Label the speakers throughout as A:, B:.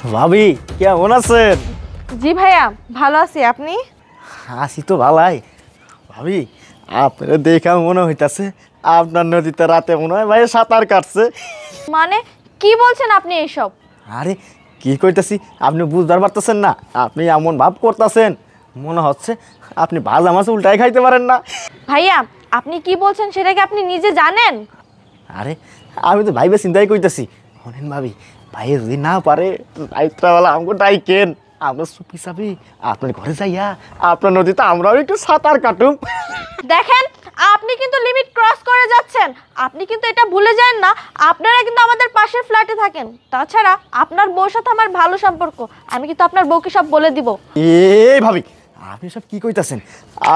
A: ভাবি কেমন আছেন?
B: জি ভাইয়া ভালো আছি, আপনি?
A: আছি তো ভালাই। ভাবি আপনারা দেখা মনে হইতাছে আপনার নদীতে রাতে মনে হয় ভাই সাঁতার কাটছে।
B: মানে কি বলছেন আপনি এইসব?
A: আরে কি কইতাছি আপনি বুঝতে পারতেছেন না? আপনি এমন ভাব করতেছেন মনে হচ্ছে আপনি ভাজা মাছ উল্টাই খাইতে পারেন না।
B: ভাইয়া আপনি কি বলছেন সেটা কি আপনি নিজে জানেন?
A: আরে আমি তো ভাইবে চিন্তাই কইতাছি। শোনেন ভাবি, ভাই যদি না পারে রাত্রাবেলা আমাকে ডাইকেন, আমরা চুপি চাপি আপনার ঘরে যাইয়া আপনার নদীতে আমরাও একটু সাঁতার কাটুম।
B: দেখেন আপনি কিন্তু লিমিট ক্রস করে যাচ্ছেন। আপনি কিন্তু এটা ভুলে যান না, আপনারা কিন্তু আমাদের পাশের ফ্ল্যাটে থাকেন। তাছাড়া আপনার বউর সাথে আমার ভালো সম্পর্ক, আমি কিন্তু আপনার বউকে সব বলে দিব।
A: এই ভাবি আপনি সব কি কইতাছেন?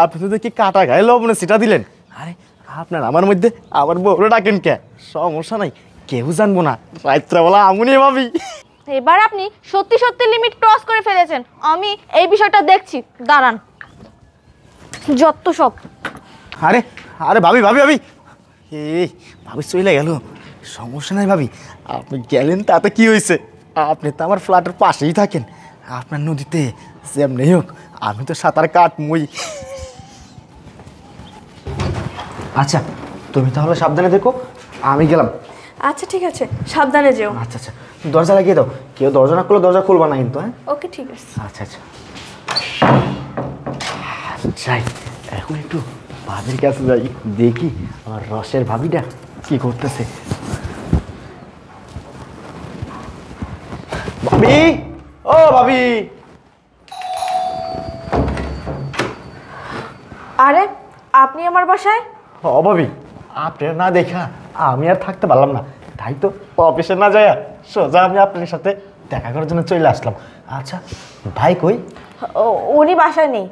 A: আপনি তো দেখি কাটা গায়ে লবণে সিটা দিলেন। আরে আপনার আমার মধ্যে আমার বউরে ডাকেন কে? সমস্যা নাই, কেউ জানবো না, রাত্রাবেলা আমুনি ভাবি।
B: এবার আপনি সত্যি সত্যি লিমিট ক্রস করে ফেলেছেন। আমি এই বিষয়টা দেখছি, দাঁড়ান। যত সব।
A: আরে আরে ভাবি ভাবি ভাবি এই ভাবি চলে গেল। সমস্যা নাই ভাবি, আপনি গেলেন তাতে কি হয়েছে? আপনি তো আমার ফ্ল্যাটের পাশেই থাকেন, আপনার নদীতে যেমনি হোক আমি তো সাঁতার কাটমই। আচ্ছা তুমি তাহলে সাবধানে দেখো, আমি গেলাম।
B: আচ্ছা ঠিক আছে, সাবধানে যেও।
A: আচ্ছা আচ্ছা দরজা লাগিয়ে দাও, কেউ দরজা না করলে দরজা খুলবা না কিন্তু। হ্যাঁ
B: ওকে ঠিক আছে।
A: আচ্ছা আচ্ছা যাই, এখন একটু ভাবির কাছে যাই, দেখি আমার রসের ভাবিটা কি করতেছে। ভাবি, ও ভাবি।
B: আরে আপনি আমার বাসায়?
A: ও ভাবি, আপনার না দেখা আমি আর থাকতে পারলাম না, তাই তো অফিসে না যায় সোজা আমি আপনার সাথে দেখা করার জন্য চলে আসলাম। আচ্ছা ভাই কই?
B: উনি বাসায় নেই।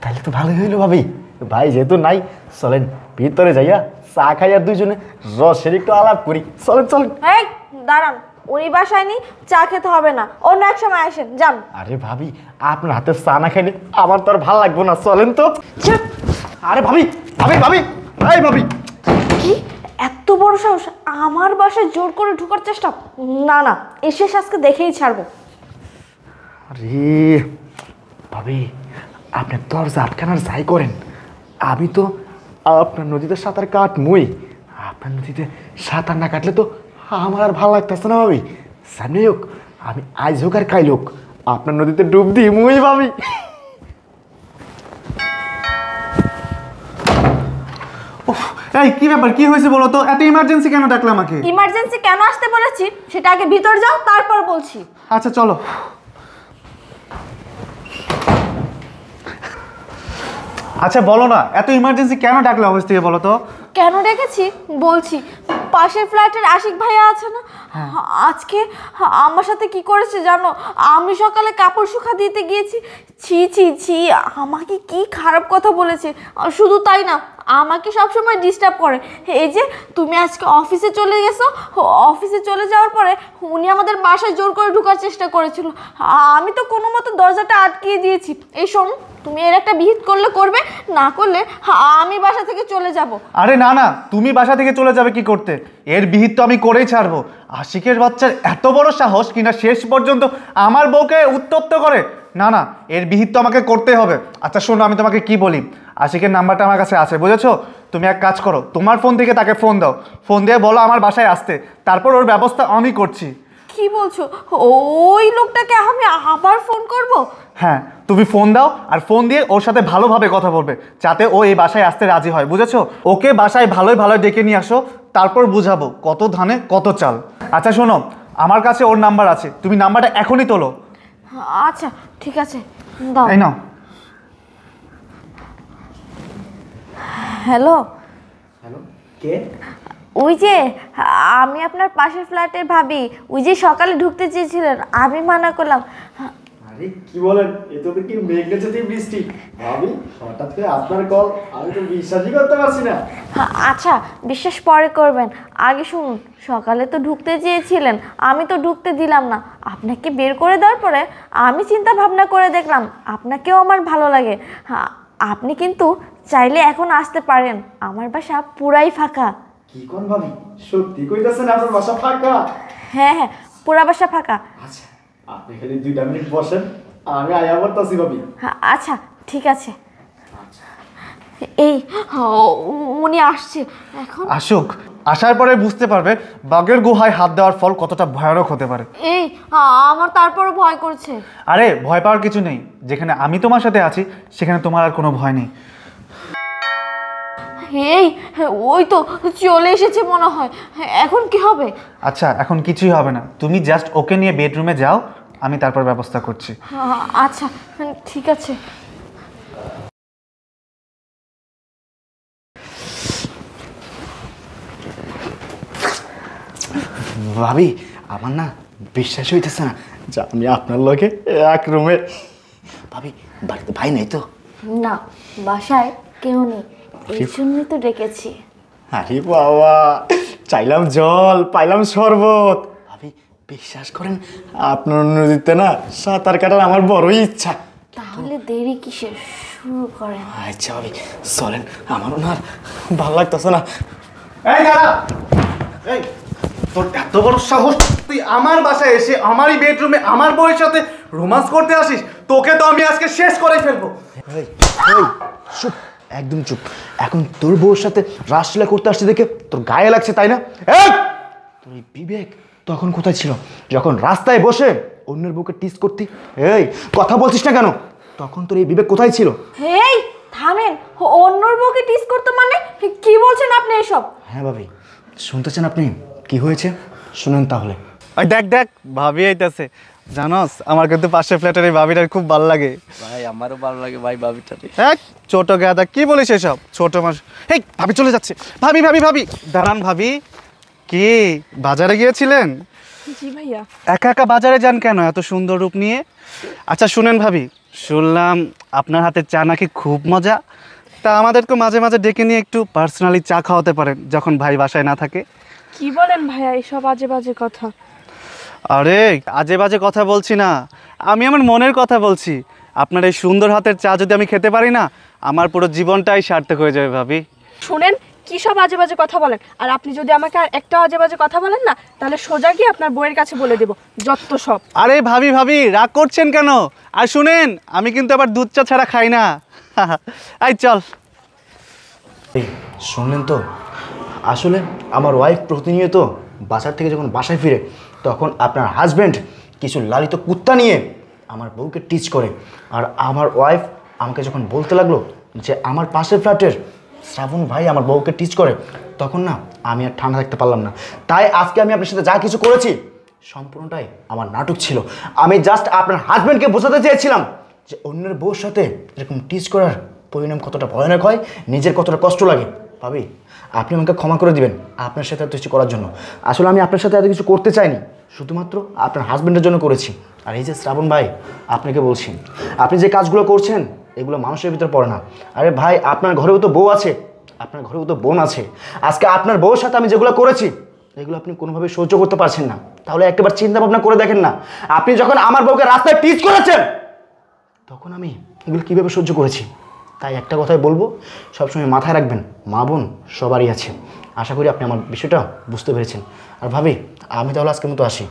A: তাহলে তো ভালোই হইলো ভাবি, ভাই যেহেতু নাই চলেন ভিতরে যাইয়া চা খাইয়া দুইজনে রসের একটু আলাপ করি। চলেন চলেন।
B: এই দাঁড়ান, উনি বাসায় নেই, চা খেতে হবে না, অন্য এক সময় আসেন, যান।
A: আরে ভাবি আপনার হাতে চা না খাইলে আমার তো আর ভালো লাগবো না, চলেন তো। আরে ভাবি ভাবি ভাবি এই ভাবি।
B: কি এত বড় সাহস আমার বাসায় জোর করে ঢোকার চেষ্টা! না না, এসে আজকে দেখেই ছাড়বো।
A: আরে ভাবি আপনি দরজা আটকানার যাই করেন, আমি তো আপনার নদীতে সাঁতার কাটমই। আপনার নদীতে সাঁতার না কাটলে তো আমার আর ভালো লাগতেছে না ভাবি। সামনে হোক আমি আজ হোক আর কাল হোক আপনার নদীতে ডুব দিই মুই ভাবি।
C: এই কি ব্যাপার, কি হয়েছে বলো তো? এত ইমার্জেন্সি কেন ডাকলে আমাকে?
B: ইমার্জেন্সি কেন আসতে বলেছি সেটা আগে ভিতর যাও, তারপর বলছি।
C: আচ্ছা চলো। আচ্ছা বলো না, এত ইমার্জেন্সি কেন ডাকলে অফিস থেকে, বলো তো?
B: কেন ডেকেছি বলছি। পাশের ফ্ল্যাটের আশিক ভাইয়া আছে না, আজকে আমার সাথে কি করেছে জানো? আমি সকালে কাপড় শুকা দিতে গিয়েছি, ছি ছি ছি, আমাকে কি খারাপ কথা বলেছে। শুধু তাই না, আমাকে সবসময় ডিস্টার্ব করে। এই যে তুমি আজকে অফিসে চলে গেছো, অফিসে চলে যাওয়ার পরে উনি আমাদের বাসায় জোর করে ঢোকার চেষ্টা করেছিল। আমি তো কোনো মতো দরজাটা আটকিয়ে দিয়েছি। এই শোন, তুমি এর একটা বিহিত করলে করবে, না করলে আমি বাসা থেকে চলে যাব।
C: আরে না না, তুমি বাসা থেকে চলে যাবে কি করতে? এর বিহিত তো আমি করেই ছাড়বো। আশিকের বাচ্চার এত বড় সাহস কিনা শেষ পর্যন্ত আমার বউকে উত্তপ্ত করে। না না, এর বিহিত তো আমাকে করতে হবে। আচ্ছা শোনো, আমি তোমাকে কি বলি, আশিকের নাম্বারটা আমার কাছে আছে, বুঝেছো? তুমি এক কাজ করো, তোমার ফোন থেকে তাকে ফোন দাও, ফোন দিয়ে বলো আমার বাসায় আসতে, তারপর ওর ব্যবস্থা আমি করছি।
B: কি বলছো? ওই লোকটাকে আমি আবার ফোন করব?
C: হ্যাঁ তুমি ফোন দাও, আর ফোন দিয়ে ওর সাথে ভালোভাবে কথা বলবে, যাতে ও এই বাসায় আসতে রাজি হয়, বুঝেছো? ওকে বাসায় ভালোই ভালোই ডেকে নিয়ে আসো, তারপর বুঝাবো কত ধানে কত চাল। আচ্ছা শোনো, আমার কাছে ওর নাম্বার আছে, তুমি নাম্বারটা এখনই তোলো।
B: আচ্ছা ঠিক আছে, দাও।
C: এই নাও।
B: হ্যালো।
A: হ্যালো কে?
B: ওই যে আমি আপনার পাশের ফ্ল্যাটের ভাবি, ওই যে সকালে ঢুকতে চেয়েছিলেন, আমি মানা করলাম।
A: আরে কি বলেন, এ তো কি মেঘনা যদি বৃষ্টি ভাবি, হঠাৎ করে আপনার কল, আমি তো বিশ্বাসই করতে পারছি না।
B: আচ্ছা বিশ্বাস পরে করবেন, আগে শুনুন। সকালে তো ঢুকতে চেয়েছিলেন, আমি তো ঢুকতে দিলাম না। আপনাকে বের করে দেওয়ার পরে আমি চিন্তা ভাবনা করে দেখলাম আপনাকেও আমার ভালো লাগে। আপনি কিন্তু চাইলে এখন আসতে পারেন, আমার বাসা পুরাই ফাঁকা।
A: কি কোন ভাবি, সত্যি কইতাছেন আপনার বাসা ফাঁকা?
B: হ্যাঁ হ্যাঁ, পুরা বাসা ফাঁকা।
A: আচ্ছা, আপনি খালি 2 মিনিট বসেন, আমি আয়া পড়তাছি ভাবি।
B: হ্যাঁ, আচ্ছা ঠিক আছে। এই উনি আসছে এখন।
C: আসুক, আসার পরে বুঝতে পারবে বাঘের গুহায় হাত দেওয়ার ফল কতটা ভয়ানক হতে পারে।
B: এই আমার তারপরও ভয় করছে।
C: আরে ভয় পাওয়ার কিছু নেই, যেখানে আমি তোমার সাথে আছি সেখানে তোমার আর কোনো ভয় নেই।
B: এই ওই তো চলে এসেছে মনে হয়, এখন কি হবে?
C: আচ্ছা, এখন কিছুই হবে না, তুমি জাস্ট ওকে নিয়ে বেডরুমে যাও, আমি তারপর ব্যবস্থা করছি।
B: আচ্ছা ঠিক আছে।
A: ভাবি, আমার না বিশ্বাস হইতেছে না যে আমি আপনার লগে এক রুমে। ভাবি, বাড়িতে ভাই নাই তো?
B: না, বাসায় কেউ নেই, এই জন্যই তো ডেকেছি।
A: আরে বাবা, চাইলাম জল পাইলাম শরবত। ভাবি বিশ্বাস করেন, আপনার নদীতে না সাঁতার কাটার আমার বড়ই ইচ্ছা।
B: তাহলে দেরি কিসের, শুরু করেন।
A: আচ্ছা ভাবি চলেন, আমারও না আর ভালো লাগতেছে না। এই দাঁড়া, এই তোর এত বড় সাহস, তুই আমার বাসায় এসে আমারই বেডরুমে আমার বউয়ের সাথে রোমান্স করতে আসিস? তোকে তো আমি আজকে শেষ করে ফেলবো। এই এই চুপ, একদম চুপ। এখন তোর বউর সাথে রাসলীলা করতে আসছে দেখে তোর গায়ে লাগছে, তাই না? এই তোর এই বিবেক তখন কোথায় ছিল যখন রাস্তায় বসে অন্যের বউকে টিস করতি? এই কথা বলছিস না কেন? তখন তোর এই বিবেক কোথায় ছিল?
B: এই থামেন, অন্যর বউকে টিস করতে মানে কি বলছেন আপনি এসব?
A: হ্যাঁ ভাবি, শুনতেছেন আপনি? কি হয়েছে শুনেন তাহলে।
C: ওই দেখ দেখ, ভাবি আইতাছে। জানোস, আমার কিন্তু পাশের ফ্ল্যাটের এই ভাবিটার খুব ভালো লাগে।
D: ভাই আমারও ভালো লাগে ভাই ভাবিটারে।
C: হ্যাঁ, ছোট গাদা, কি বলিস এসব? ছোট মানুষ। এই ভাবি চলে যাচ্ছে। ভাবি ভাবি ভাবি দাঁড়ান। ভাবি কি বাজারে গিয়েছিলেন?
B: জি ভাইয়া।
C: একা একা বাজারে যান কেন এত সুন্দর রূপ নিয়ে? আচ্ছা শুনেন ভাবি, শুনলাম আপনার হাতের চা নাকি খুব মজা, তা আমাদেরকে মাঝে মাঝে ডেকে নিয়ে একটু পার্সোনালি চা খাওয়াতে পারেন যখন ভাই বাসায় না থাকে।
E: কি বলেন ভাইয়া, এসব আজে বাজে কথা?
C: আরে আজে বাজে কথা বলছি না, আমি আমার মনের কথা বলছি। আপনার এই সুন্দর হাতের চা যদি আমি খেতে পারি না, আমার পুরো জীবনটাই সার্থক হয়ে যাবে ভাবি।
E: শুনেন, কি সব আজে বাজে কথা বলেন? আর আপনি যদি আমাকে আর একটা আজে বাজে কথা বলেন না, তাহলে সোজা গিয়ে আপনার বউয়ের কাছে বলে দেব যত সব।
C: আরে ভাবি ভাবি রাগ করছেন কেন? আর শুনেন, আমি কিন্তু আবার দুধ চা ছাড়া খাই না। আই চল।
A: এই শুনলেন তো, আসলে আমার ওয়াইফ প্রতিনিয়ত বাজার থেকে যখন বাসায় ফিরে তখন আপনার হাজব্যান্ড কিছু লালিত কুত্তা নিয়ে আমার বউকে টিচ করে। আর আমার ওয়াইফ আমাকে যখন বলতে লাগলো যে আমার পাশের ফ্ল্যাটের শ্রাবণ ভাই আমার বউকে টিচ করে, তখন না আমি আর ঠান্ডা থাকতে পারলাম না। তাই আজকে আমি আপনার সাথে যা কিছু করেছি সম্পূর্ণটাই আমার নাটক ছিল। আমি জাস্ট আপনার হাজব্যান্ডকে বোঝাতে চেয়েছিলাম যে অন্যের বউর সাথে এরকম টিচ করার পরিণাম কতটা ভয়ানক হয়, নিজের কতটা কষ্ট লাগে। ভাবি আপনি আমাকে ক্ষমা করে দিবেন আপনার সাথে এত কিছু করার জন্য। আসলে আমি আপনার সাথে এত কিছু করতে চাইনি, শুধুমাত্র আপনার হাজব্যান্ডের জন্য করেছি। আর এই যে শ্রাবণ ভাই, আপনাকে বলছি, আপনি যে কাজগুলো করছেন এগুলো মানুষের ভিতর পড়ে না। আরে ভাই, আপনার ঘরেও তো বউ আছে, আপনার ঘরেও তো বোন আছে। আজকে আপনার বউর সাথে আমি যেগুলো করেছি এগুলো আপনি কোনোভাবে সহ্য করতে পারছেন না, তাহলে একটাবার চিন্তা ভাবনা করে দেখেন না। আপনি যখন আমার বউকে রাস্তায় টিচ করেছেন তখন আমি এগুলো কীভাবে সহ্য করেছি। তাই একটা কথাই বলবো, সবসময় মাথায় রাখবেন, মা বোন সবারই আছে। আশা করি আপনি আমার বিষয়টা বুঝতে পেরেছেন। আর ভাবি আমি তাহলে আজকের মতো আসি।